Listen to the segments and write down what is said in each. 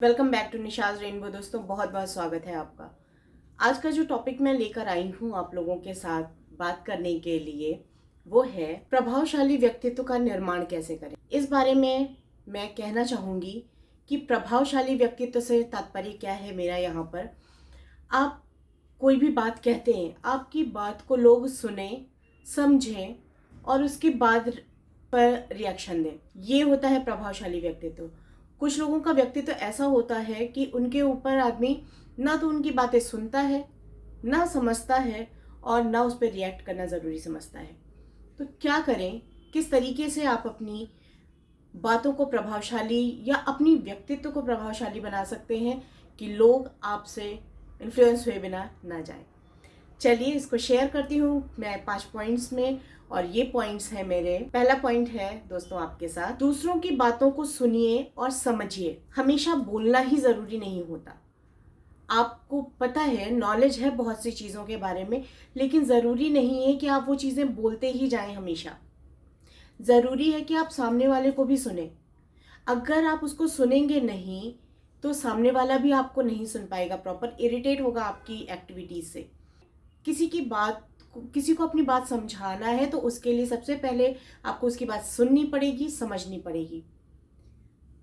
Welcome back to Nisha's rainbow. दोस्तों, बहुत बहुत स्वागत है आपका। आज का जो टॉपिक मैं लेकर आई हूँ आप लोगों के साथ बात करने के लिए, वो है प्रभावशाली व्यक्तित्व का निर्माण कैसे करें। इस बारे में मैं कहना चाहूँगी कि प्रभावशाली व्यक्तित्व से तात्पर्य क्या है मेरा। यहाँ पर आप कोई भी बात कहते हैं, आपकी बात को लोग सुने, समझें और उसके बाद पर रिएक्शन दें, ये होता है प्रभावशाली व्यक्तित्व। कुछ लोगों का व्यक्तित्व ऐसा होता है कि उनके ऊपर आदमी ना तो उनकी बातें सुनता है, ना समझता है और ना उस पर रिएक्ट करना ज़रूरी समझता है। तो क्या करें, किस तरीके से आप अपनी बातों को प्रभावशाली या अपनी व्यक्तित्व को प्रभावशाली बना सकते हैं कि लोग आपसे इन्फ्लुएंस हुए बिना ना जाए। चलिए इसको शेयर करती हूँ मैं 5 पॉइंट्स में, और ये पॉइंट्स हैं मेरे। पहला पॉइंट है दोस्तों आपके साथ, दूसरों की बातों को सुनिए और समझिए। हमेशा बोलना ही जरूरी नहीं होता। आपको पता है, नॉलेज है बहुत सी चीज़ों के बारे में, लेकिन ज़रूरी नहीं है कि आप वो चीज़ें बोलते ही जाएं हमेशा। ज़रूरी है कि आप सामने वाले को भी सुने। अगर आप उसको सुनेंगे नहीं तो सामने वाला भी आपको नहीं सुन पाएगा प्रॉपर, इरिटेट होगा आपकी एक्टिविटीज से। किसी को अपनी बात समझाना है तो उसके लिए सबसे पहले आपको उसकी बात सुननी पड़ेगी, समझनी पड़ेगी।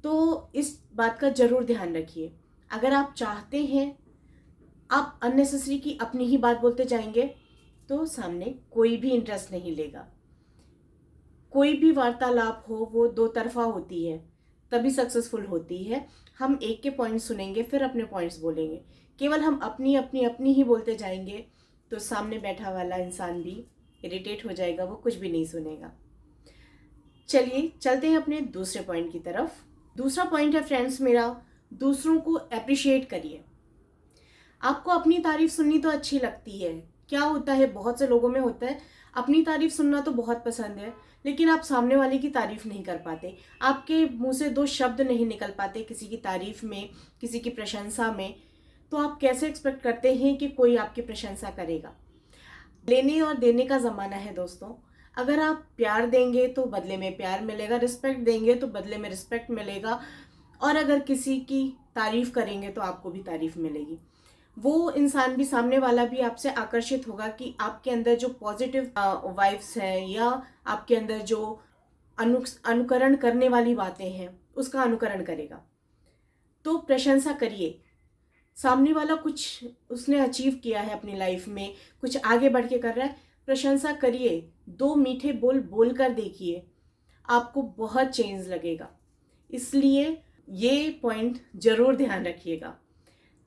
तो इस बात का जरूर ध्यान रखिए। अगर आप चाहते हैं आप अननेसेसरी की अपनी ही बात बोलते जाएंगे तो सामने कोई भी इंटरेस्ट नहीं लेगा। कोई भी वार्तालाप हो वो दो तरफा होती है, तभी सक्सेसफुल होती है। हम एक के पॉइंट सुनेंगे फिर अपने पॉइंट्स बोलेंगे। केवल हम अपनी अपनी अपनी ही बोलते जाएंगे तो सामने बैठा वाला इंसान भी इरिटेट हो जाएगा, वो कुछ भी नहीं सुनेगा। चलिए चलते हैं अपने दूसरे पॉइंट की तरफ। दूसरा पॉइंट है फ्रेंड्स मेरा, दूसरों को अप्रिशिएट करिए। आपको अपनी तारीफ सुननी तो अच्छी लगती है। क्या होता है, बहुत से लोगों में होता है अपनी तारीफ सुनना तो बहुत पसंद है, लेकिन आप सामने वाले की तारीफ नहीं कर पाते। आपके मुंह से दो शब्द नहीं निकल पाते किसी की तारीफ में, किसी की प्रशंसा में। तो आप कैसे एक्सपेक्ट करते हैं कि कोई आपकी प्रशंसा करेगा। लेने और देने का ज़माना है दोस्तों। अगर आप प्यार देंगे तो बदले में प्यार मिलेगा, रिस्पेक्ट देंगे तो बदले में रिस्पेक्ट मिलेगा, और अगर किसी की तारीफ करेंगे तो आपको भी तारीफ मिलेगी। वो इंसान भी, सामने वाला भी आपसे आकर्षित होगा कि आपके अंदर जो पॉजिटिव वाइब्स हैं या आपके अंदर जो अनुकरण करने वाली बातें हैं उसका अनुकरण करेगा। तो प्रशंसा करिए। सामने वाला कुछ उसने अचीव किया है अपनी लाइफ में, कुछ आगे बढ़ के कर रहा है, प्रशंसा करिए। दो मीठे बोल बोल कर देखिए, आपको बहुत चेंज लगेगा। इसलिए ये पॉइंट जरूर ध्यान रखिएगा।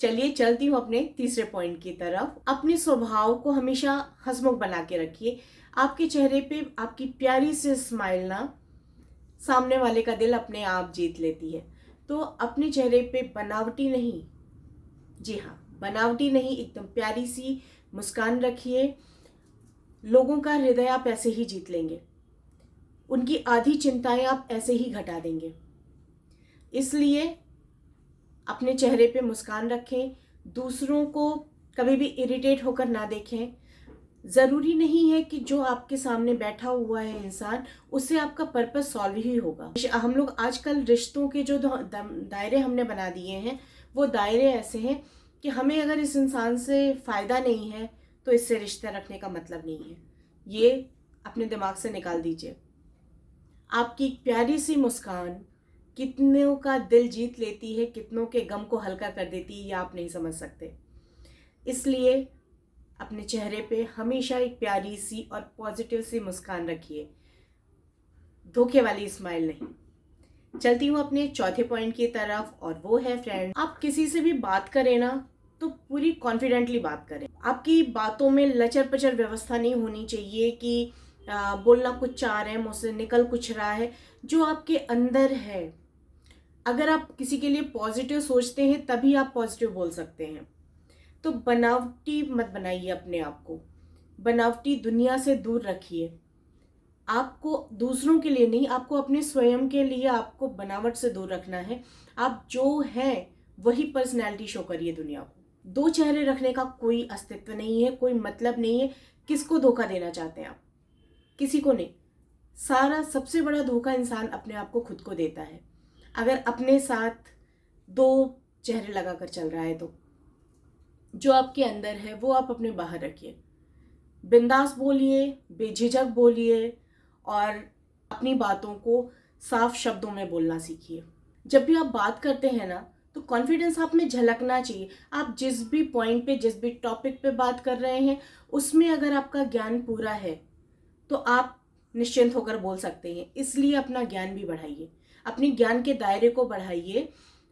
चलिए चलती हूँ अपने तीसरे पॉइंट की तरफ। अपने स्वभाव को हमेशा हंसमुख बना के रखिए। आपके चेहरे पे आपकी प्यारी सी स्माइल ना सामने वाले का दिल अपने आप जीत लेती है। तो अपने चेहरे पे बनावटी नहीं, जी हाँ बनावटी नहीं, एकदम प्यारी सी मुस्कान रखिए। लोगों का हृदय आप ऐसे ही जीत लेंगे, उनकी आधी चिंताएं आप ऐसे ही घटा देंगे। इसलिए अपने चेहरे पे मुस्कान रखें, दूसरों को कभी भी इरिटेट होकर ना देखें। ज़रूरी नहीं है कि जो आपके सामने बैठा हुआ है इंसान, उससे आपका पर्पस सॉल्व ही होगा। हम लोग आजकल रिश्तों के जो दायरे हमने बना दिए हैं, वो दायरे ऐसे हैं कि हमें अगर इस इंसान से फ़ायदा नहीं है तो इससे रिश्ता रखने का मतलब नहीं है। ये अपने दिमाग से निकाल दीजिए। आपकी एक प्यारी सी मुस्कान कितनों का दिल जीत लेती है, कितनों के गम को हल्का कर देती है, ये आप नहीं समझ सकते। इसलिए अपने चेहरे पे हमेशा एक प्यारी सी और पॉजिटिव सी मुस्कान रखिए, धोखे वाली स्माइल नहीं। चलती हूँ अपने चौथे पॉइंट की तरफ, और वो है फ्रेंड, आप किसी से भी बात करें ना तो पूरी कॉन्फिडेंटली बात करें। आपकी बातों में लचर पचर व्यवस्था नहीं होनी चाहिए कि बोलना कुछ चाह रहे हैं, मुझसे निकल कुछ रहा है। जो आपके अंदर है, अगर आप किसी के लिए पॉजिटिव सोचते हैं तभी आप पॉजिटिव बोल सकते हैं। तो बनावटी मत बनाइए अपने आप को, बनावटी दुनिया से दूर रखिए। आपको दूसरों के लिए नहीं, आपको अपने स्वयं के लिए आपको बनावट से दूर रखना है। आप जो हैं वही पर्सनैलिटी शो करिए दुनिया को। दो चेहरे रखने का कोई अस्तित्व नहीं है, कोई मतलब नहीं है। किसको धोखा देना चाहते हैं आप? किसी को नहीं। सबसे बड़ा धोखा इंसान अपने आप को खुद को देता है। अगर अपने साथ दो चेहरे लगाकर चल रहा है। तो जो आपके अंदर है वो आप अपने बाहर रखिए, बिंदास बोलिए, बेझिझक बोलिए और अपनी बातों को साफ शब्दों में बोलना सीखिए। जब भी आप बात करते हैं ना तो कॉन्फिडेंस आप में झलकना चाहिए। आप जिस भी पॉइंट पे, जिस भी टॉपिक पे बात कर रहे हैं, उसमें अगर आपका ज्ञान पूरा है तो आप निश्चिंत होकर बोल सकते हैं। इसलिए अपना ज्ञान भी बढ़ाइए, अपने ज्ञान के दायरे को बढ़ाइए,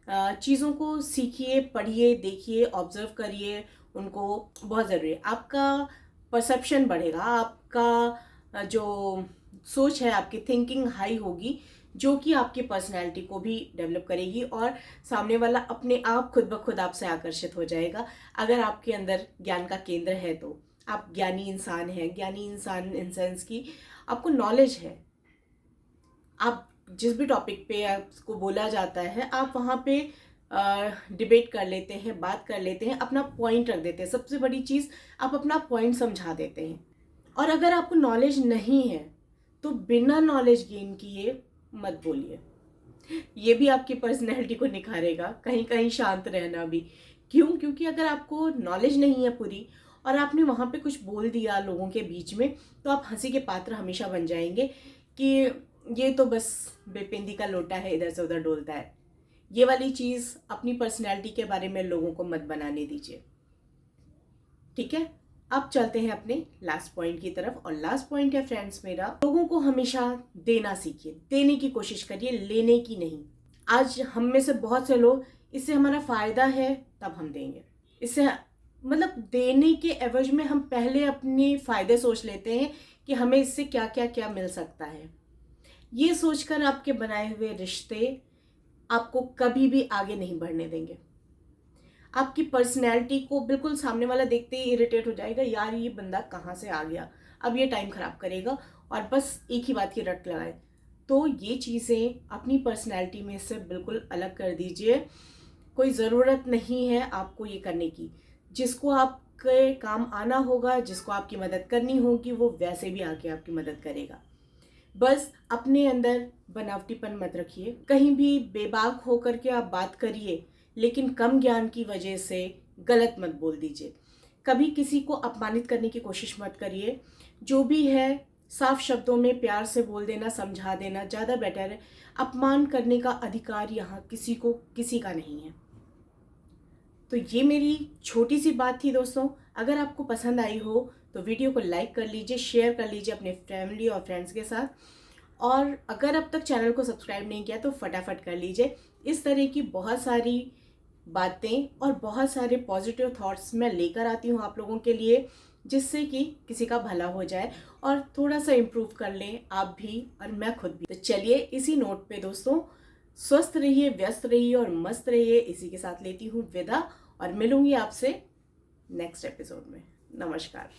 चीज़ों को सीखिए, पढ़िए, देखिए, ऑब्जर्व करिए, उनको बहुत ज़रूरी है। आपका परसेप्शन बढ़ेगा, आपका जो सोच है, आपकी थिंकिंग हाई होगी, जो कि आपकी पर्सनैलिटी को भी डेवलप करेगी और सामने वाला अपने आप खुद ब खुद आपसे आकर्षित हो जाएगा। अगर आपके अंदर ज्ञान का केंद्र है तो आप ज्ञानी इंसान हैं। ज्ञानी इंसान इन सेंस की आपको नॉलेज है, आप जिस भी टॉपिक पे आपको बोला जाता है आप वहाँ पे डिबेट कर लेते हैं, बात कर लेते हैं, अपना पॉइंट रख देते हैं। सबसे बड़ी चीज़, आप अपना पॉइंट समझा देते हैं। और अगर आपको नॉलेज नहीं है तो बिना नॉलेज गेन किए मत बोलिए। ये भी आपकी पर्सनैलिटी को निखारेगा, कहीं कहीं शांत रहना भी। क्यों? क्योंकि अगर आपको नॉलेज नहीं है पूरी और आपने वहाँ पे कुछ बोल दिया लोगों के बीच में, तो आप हंसी के पात्र हमेशा बन जाएंगे कि ये तो बस बेपिंदी का लोटा है, इधर से उधर डोलता है। ये वाली चीज़ अपनी पर्सनैलिटी के बारे में लोगों को मत बनाने दीजिए, ठीक है? अब चलते हैं अपने लास्ट पॉइंट की तरफ। और लास्ट पॉइंट है फ्रेंड्स मेरा, लोगों को हमेशा देना सीखिए, देने की कोशिश करिए, लेने की नहीं। आज हम में से बहुत से लोग, इससे हमारा फायदा है तब हम देंगे, इससे मतलब देने के एवज में हम पहले अपने फायदे सोच लेते हैं कि हमें इससे क्या क्या क्या मिल सकता है। ये सोचकर आपके बनाए हुए रिश्ते आपको कभी भी आगे नहीं बढ़ने देंगे। आपकी पर्सनैलिटी को बिल्कुल सामने वाला देखते ही इरिटेट हो जाएगा, यार ये बंदा कहाँ से आ गया, अब ये टाइम खराब करेगा, और बस एक ही बात की रट लगाए। तो ये चीज़ें अपनी पर्सनैलिटी में से बिल्कुल अलग कर दीजिए। कोई ज़रूरत नहीं है आपको ये करने की। जिसको आपके काम आना होगा, जिसको आपकी मदद करनी होगी, वो वैसे भी आके आपकी मदद करेगा। बस अपने अंदर बनावटीपन मत रखिए, कहीं भी बेबाक होकर के आप बात करिए, लेकिन कम ज्ञान की वजह से गलत मत बोल दीजिए। कभी किसी को अपमानित करने की कोशिश मत करिए। जो भी है साफ शब्दों में प्यार से बोल देना, समझा देना ज़्यादा बेटर है। अपमान करने का अधिकार यहाँ किसी को, किसी का नहीं है। तो ये मेरी छोटी सी बात थी दोस्तों। अगर आपको पसंद आई हो तो वीडियो को लाइक कर लीजिए, शेयर कर लीजिए अपने फैमिली और फ्रेंड्स के साथ। और अगर अब तक चैनल को सब्सक्राइब नहीं किया तो फटाफट कर लीजिए। इस तरह की बहुत सारी बातें और बहुत सारे पॉजिटिव थॉट्स मैं लेकर आती हूँ आप लोगों के लिए, जिससे कि किसी का भला हो जाए और थोड़ा सा इम्प्रूव कर लें आप भी और मैं खुद भी। तो चलिए इसी नोट पे दोस्तों, स्वस्थ रहिए, व्यस्त रहिए और मस्त रहिए। इसी के साथ लेती हूँ विदा और मिलूंगी आपसे नेक्स्ट एपिसोड में। नमस्कार।